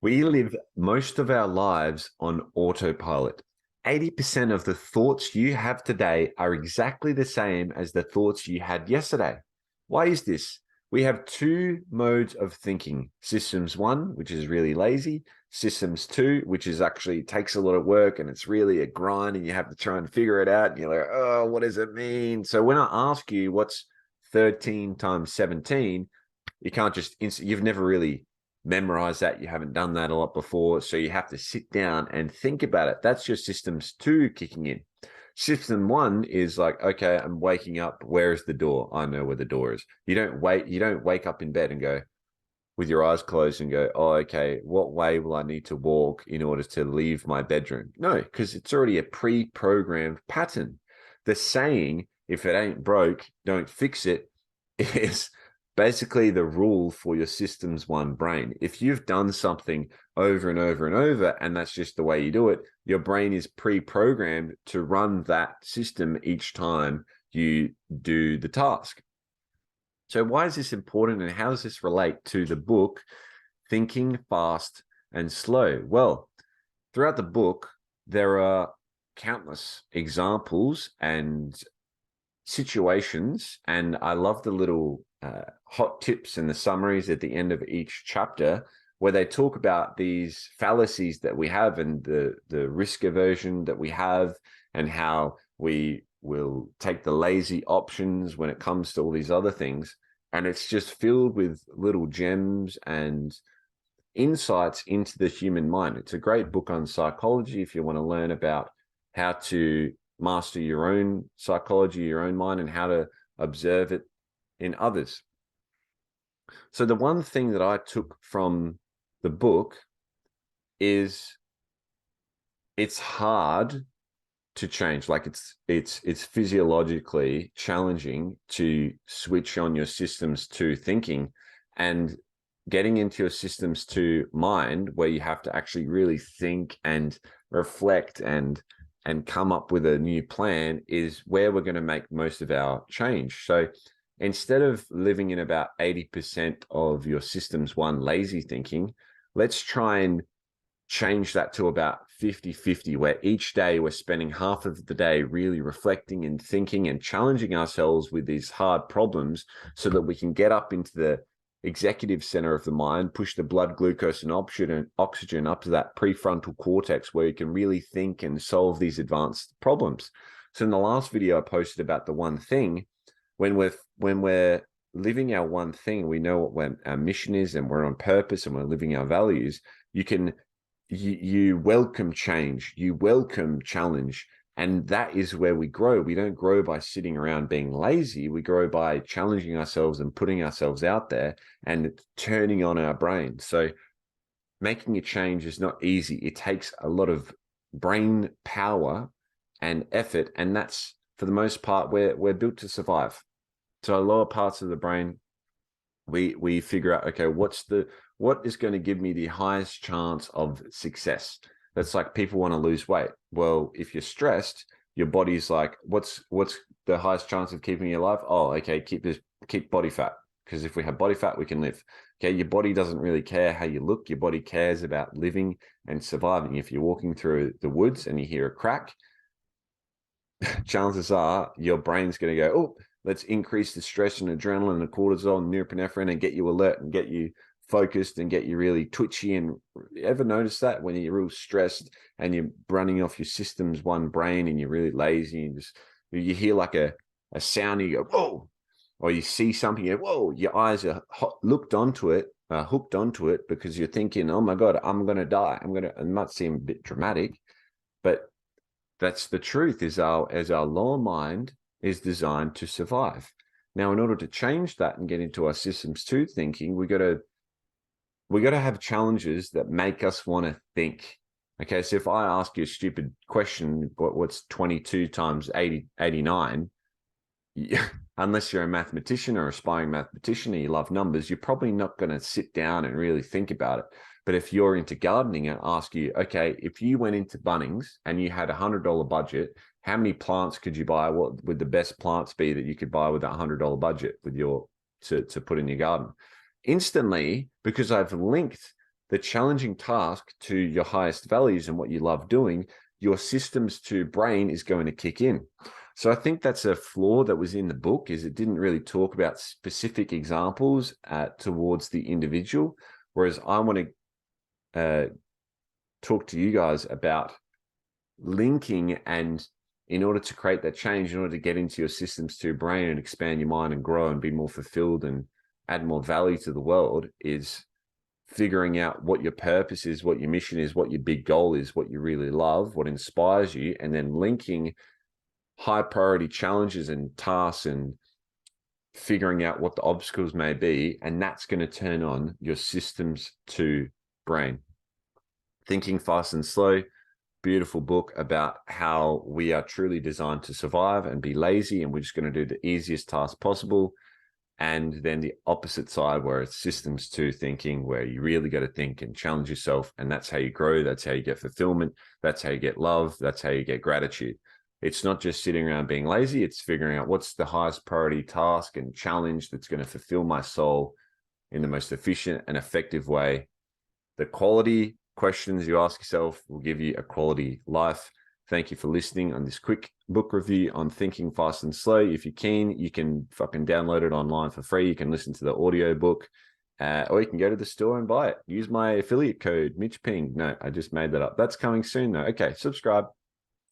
We live most of our lives on autopilot. 80% of the thoughts you have today are exactly the same as the thoughts you had yesterday. Why is this? We have two modes of thinking. Systems one, which is really lazy. Systems two, which is actually takes a lot of work and it's really a grind and you have to try and figure it out. And you're like, oh, what does it mean? So when I ask you what's 13 times 17, you can't just you've never really memorized that. You haven't done that a lot before. So you have to sit down and think about it. That's your systems two kicking in. System one is like, okay, I'm waking up. Where is the door? I know where the door is. You don't wake up in bed and go with your eyes closed and go, oh, okay, what way will I need to walk in order to leave my bedroom? No, because it's already a pre-programmed pattern. The saying, if it ain't broke, don't fix it, is basically the rule for your systems one brain. If you've done something over and over and over, and that's just the way you do it, your brain is pre-programmed to run that system each time you do the task. So why is this important and how does this relate to the book, Thinking Fast and Slow? Well, throughout the book, there are countless examples and situations, and I love the little hot tips and the summaries at the end of each chapter where they talk about these fallacies that we have and the risk aversion that we have and how we will take the lazy options when it comes to all these other things. And it's just filled with little gems and insights into the human mind. It's a great book on psychology if you want to learn about how to master your own psychology, your own mind, and how to observe it in others. So the one thing that I took from the book is it's hard to change. Like it's physiologically challenging to switch on your systems to thinking and getting into your systems to mind, where you have to actually really think and reflect and come up with a new plan, is where we're going to make most of our change. So instead of living in about 80% of your systems one lazy thinking, let's try and change that to about 50-50, where each day we're spending half of the day really reflecting and thinking and challenging ourselves with these hard problems so that we can get up into the executive center of the mind, push the blood glucose and oxygen up to that prefrontal cortex where you can really think and solve these advanced problems. So in the last video I posted about the one thing, when we're living our one thing, we know what our mission is and we're on purpose and we're living our values, you welcome change, you welcome challenge. And that is where we grow. We don't grow by sitting around being lazy. We grow by challenging ourselves and putting ourselves out there and turning on our brain. So making a change is not easy. It takes a lot of brain power and effort. And that's, for the most part, we're built to survive. So lower parts of the brain, we figure out, okay, what is going to give me the highest chance of success? That's like people want to lose weight. Well, if you're stressed, your body's like, what's the highest chance of keeping you alive? Oh, okay, keep body fat, because if we have body fat, we can live. Okay, your body doesn't really care how you look. Your body cares about living and surviving. If you're walking through the woods and you hear a crack, chances are your brain's going to go, oh, let's increase the stress and adrenaline and cortisol and norepinephrine and get you alert and get you focused and get you really twitchy. And you ever notice that when you're real stressed and you're running off your systems one brain and you're really lazy and you hear like a sound and you go, whoa, or you see something, you go, whoa, your eyes are hooked onto it because you're thinking, oh my God, I'm going to die. It might seem a bit dramatic, but that's the truth. As our lower mind is designed to survive. Now, in order to change that and get into our systems two thinking, we got to have challenges that make us want to think. Okay, so if I ask you a stupid question, what's 22 times 89? Unless you're a mathematician or aspiring mathematician and you love numbers, you're probably not going to sit down and really think about it. But if you're into gardening and ask you, okay, if you went into Bunnings and you had $100 budget, how many plants could you buy? What would the best plants be that you could buy with that $100 budget with to put in your garden? Instantly, because I've linked the challenging task to your highest values and what you love doing, your systems to brain is going to kick in. So I think that's a flaw that was in the book, is it didn't really talk about specific examples towards the individual. Whereas I want to talk to you guys about linking, and in order to create that change, in order to get into your systems to your brain and expand your mind and grow and be more fulfilled and add more value to the world, is figuring out what your purpose is, what your mission is, what your big goal is, what you really love, what inspires you, and then linking high priority challenges and tasks and figuring out what the obstacles may be. And that's going to turn on your systems to brain. Thinking Fast and Slow, beautiful book about how we are truly designed to survive and be lazy, and we're just going to do the easiest task possible. And then the opposite side, where it's systems to thinking, where you really got to think and challenge yourself. And that's how you grow. That's how you get fulfillment. That's how you get love. That's how you get gratitude. It's not just sitting around being lazy. It's figuring out what's the highest priority task and challenge that's going to fulfill my soul in the most efficient and effective way. The quality questions you ask yourself will give you a quality life. Thank you for listening on this quick book review on Thinking Fast and Slow. If you're keen, you can fucking download it online for free. You can listen to the audio book, or you can go to the store and buy it. Use my affiliate code, MitchPing. No, I just made that up. That's coming soon, though. Okay, subscribe.